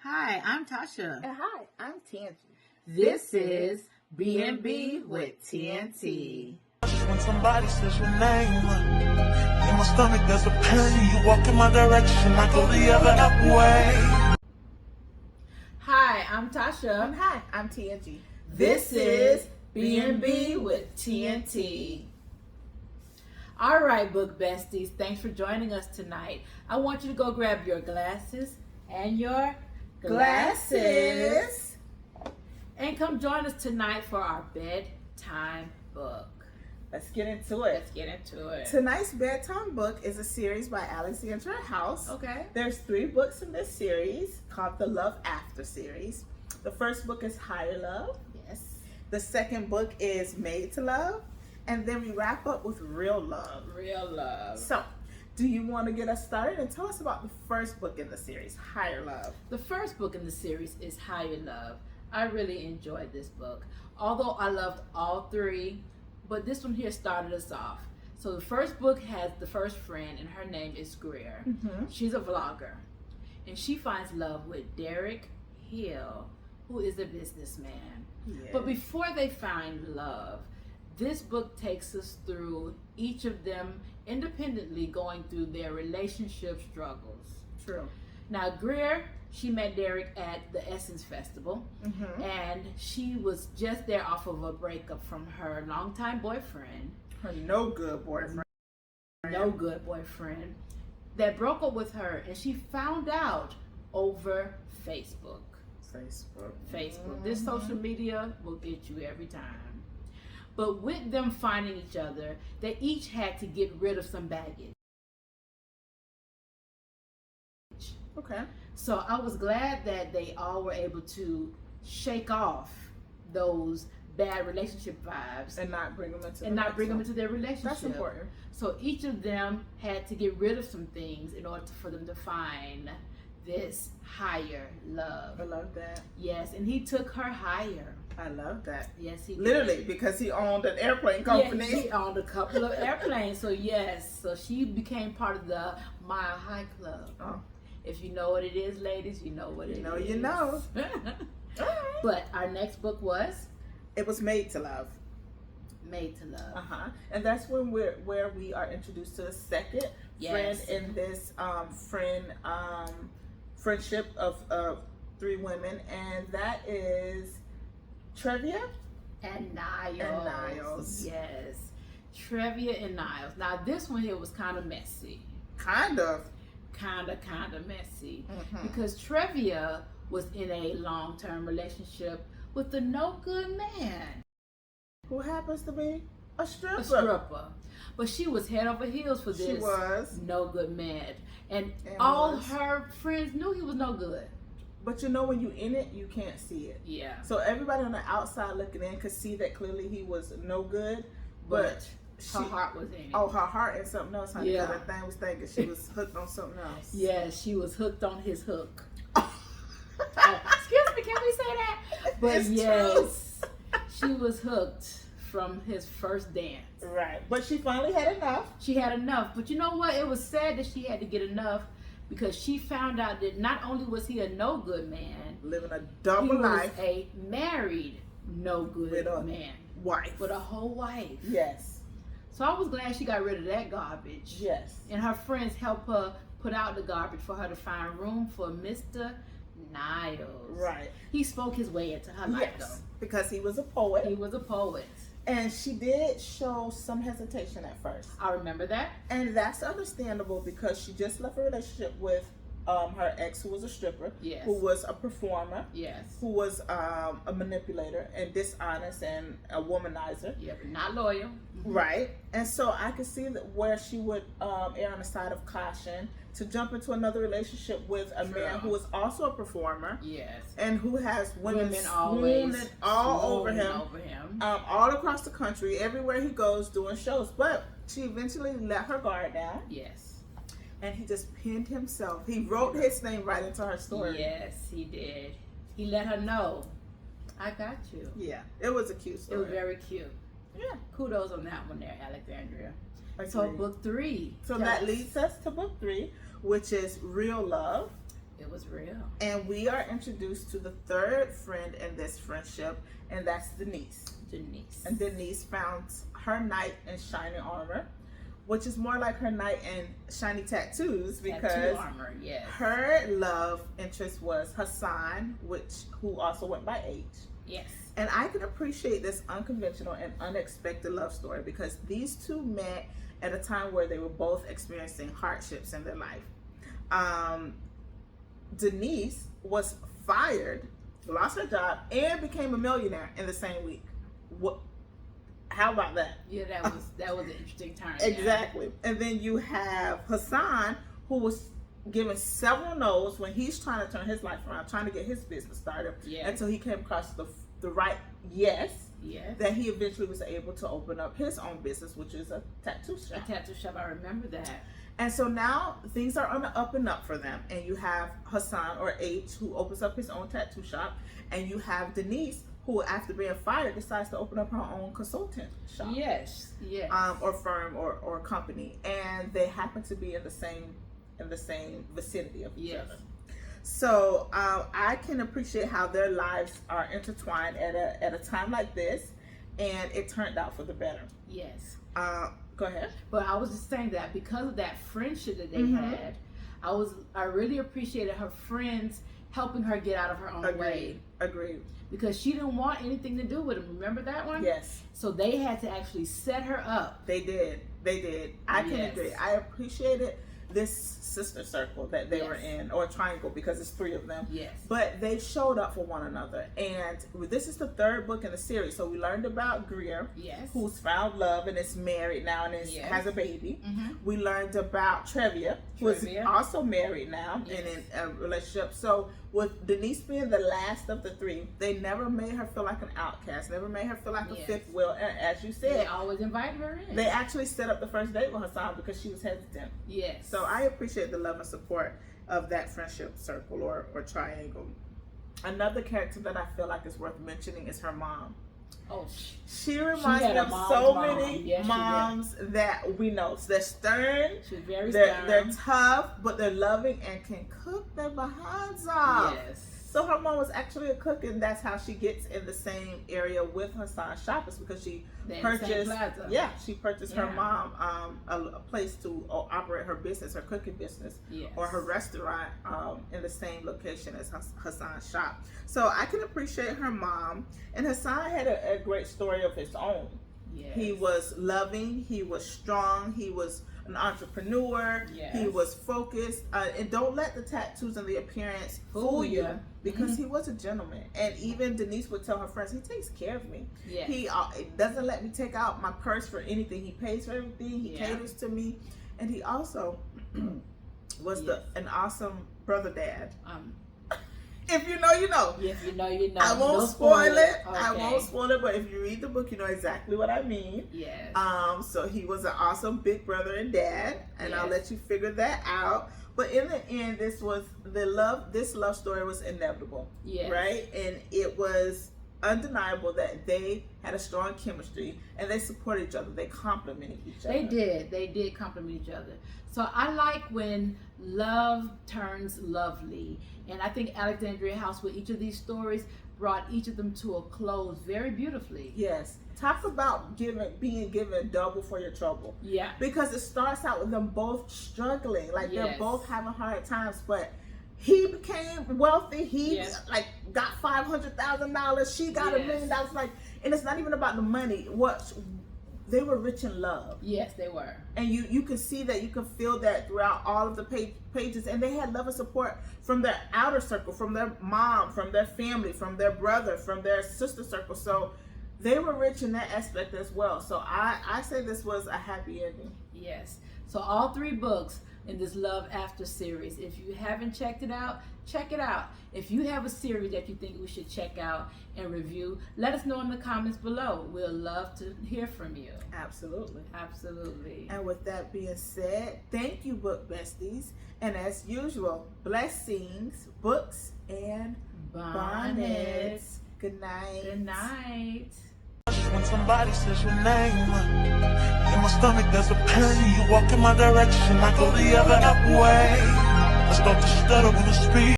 Hi, I'm Tasha. And hi, I'm Tangie. This is B&B with TNT. When somebody says your name, in my stomach there's a pain. You walk in my direction, I go the other way. Hi, I'm Tasha. And hi, I'm Tangie. This is B&B with TNT. All right, book besties, thanks for joining us tonight. I want you to go grab your glasses and your glasses and come join us tonight for our bedtime book. Let's get into it. Let's get into it. Tonight's bedtime book is a series by Alexandria House. Okay. There's 3 books in this series called the Love After series. The first book is Higher Love. Yes. The second book is Made to Love. And then we wrap up with Real Love. Real love. So, do you want to get us started and tell us about the first book in the series, Higher Love? The first book in the series is Higher Love. I really enjoyed this book. Although I loved all 3, but this one here started us off. So the first book has the first friend, and her name is Greer. Mm-hmm. She's a vlogger, and she finds love with Derek Hill, who is a businessman. Yeah. But before they find love, this book takes us through each of them independently going through their relationship struggles. True. Now, Greer, she met Derek at the Essence Festival, Mm-hmm. and she was just there off of a breakup from her longtime boyfriend, Her no good boyfriend. that broke up with her, and she found out over Facebook. This social media will get you every time. But with them finding each other, they each had to get rid of some baggage. Okay. So I was glad that they all were able to shake off those bad relationship vibes And not bring them into their relationship. That's important. So each of them had to get rid of some things in order for them to find this higher love. I love that. Yes, and he took her higher. I love that. Yes, he did. Literally, because he owned an airplane company. Yeah, she owned a couple of airplanes. So yes, so she became part of the Mile High Club. Oh. If you know what it is, ladies, you know what it is. You know. But our next book was It was Made to Love. Made to Love. And that's when where we are introduced to the second friend in this friendship of 3 women, and that is Trevia and Niles. Yes. Trevia and Niles. Now this one here was kind of messy. Kind of Messy. Mm-hmm. Because Trevia was in a long-term relationship with a no good man. Who happens to be a stripper. A stripper. But she was head over heels for this She was. no good man. And all her friends knew he was no good. But you know, when you in it, you can't see it. Yeah. So everybody on the outside looking in could see that clearly he was no good, but her heart was in it. Oh, her heart and something else, honey. Yeah. That thing was thinking she was hooked on something else. Yeah, she was hooked on his hook. Excuse me, can we say that? But It's yes, she was hooked from his first dance. Right. But she finally had enough. She had enough. But you know what? It was sad that she had to get enough, because she found out that not only was he a no good man, living a double life. He was a married no good man. Wife. With a whole wife. Yes. So I was glad she got rid of that garbage. Yes. And her friends helped her put out the garbage for her to find room for Mr. Niles. Right. He spoke his way into her life, though. Because he was a poet. He was a poet. And she did show some hesitation at first. I remember that. And that's understandable, because she just left a relationship with her ex, who was a stripper, Yes. who was a performer, Yes. who was a manipulator and dishonest and a womanizer. Yeah, but not loyal. Right. And so I could see that where she would err on the side of caution to jump into another relationship with a man who is also a performer. Yes. And who has women always swooning all over him. All across the country, everywhere he goes, doing shows. But she eventually let her guard down. Yes. And he just pinned himself. He wrote his name right into her story. Yes, he did. He let her know, I got you. Yeah. It was a cute story. It was very cute. Yeah. Kudos on that one there, Alexandria. Agreed. So book 3. So that leads us to book 3, which is Real Love. It was real. real. And we are introduced to the third friend in this friendship, and that's Denise. And Denise found her knight in shiny armor, which is more like her knight in shiny tattoos, because tattoo armor, yes. Her love interest was Hassan, who also went by H. Yes. And I can appreciate this unconventional and unexpected love story because these two met at a time where they were both experiencing hardships in their life. Denise was fired, lost her job, and became a millionaire in the same week. How about that? Yeah, that was an interesting turn. Exactly. Yeah. And then you have Hassan, who was given several no's when he's trying to turn his life around, trying to get his business started, until he came across the right yes. That he eventually was able to open up his own business, which is a tattoo shop. A tattoo shop, I remember that. And so now things are on the up and up for them. And you have Hassan, or H, who opens up his own tattoo shop. And you have Denise, who after being fired decides to open up her own consultant shop. Yes. Or firm or company. And they happen to be in the same vicinity of each other. So I can appreciate how their lives are intertwined at a time like this, and it turned out for the better. Yes. Go ahead. But I was just saying that because of that friendship that they had, I really appreciated her friends helping her get out of her own way. Agreed. Because she didn't want anything to do with him. Remember that one? Yes. So they had to actually set her up. They did. I can agree. I appreciated this sister circle that they were in, or triangle, because it's three of them. Yes. But they showed up for one another. And this is the third book in the series. So we learned about Greer, who's found love and is married now and has a baby. We learned about Trevia, who is also married now and in a relationship. So with Denise being the last of the three, they never made her feel like an outcast, never made her feel like a fifth wheel. And as you said, they always invited her in. They actually set up the first date with Hassan because she was hesitant. Yes. So I appreciate the love and support of that friendship circle or triangle. Another character that I feel like is worth mentioning is her mom. Oh, she reminds me of so many moms that we know. So they're stern. She's very stern. They're tough, but they're loving and can cook their behinds off. Yes. So her mom was actually a cook, and that's how she gets in the same area with Hassan's shop, is because she purchased her mom a place to operate her business, her cooking business, or her restaurant in the same location as Hassan's shop. So I can appreciate her mom, and Hassan had a great story of his own. Yes. He was loving, he was strong, he was an entrepreneur, he was focused, and don't let the tattoos and the appearance fool you, because he was a gentleman. And even Denise would tell her friends, he takes care of me. He doesn't let me take out my purse for anything. He pays for everything. He caters to me, and he also was an awesome brother dad. If you know, you know. If you know, you know. I won't spoil it. Okay. I won't spoil it, but if you read the book, you know exactly what I mean. Yes. So he was an awesome big brother and dad, and I'll let you figure that out. But in the end, this love story was inevitable. Yes. Right? And it was undeniable that they had a strong chemistry and they supported each other. They complimented each other. They did complement each other. So I like when love turns lovely, and I think Alexandria House, with each of these stories, brought each of them to a close very beautifully. Yes. Talk about being given double for your trouble. Yeah. Because it starts out with them both struggling, like they're both having hard times, but he became wealthy. He got $500,000. She got $1 million. Like, and it's not even about the money. They were rich in love. Yes, they were. And you can see that, you can feel that throughout all of the pages. And they had love and support from their outer circle, from their mom, from their family, from their brother, from their sister circle. So they were rich in that aspect as well. So I say this was a happy ending. Yes. So all three books in this Love After series. If you haven't checked it out, check it out. If you have a series that you think we should check out and review, let us know in the comments below. We'll love to hear from you. Absolutely. Absolutely. And with that being said, thank you, book besties. And as usual, blessings, books, and bonnets. Good night. Good night. When somebody says your name, in my stomach there's a pain. You walk in my direction, I go the other way. I start to stutter when I speak.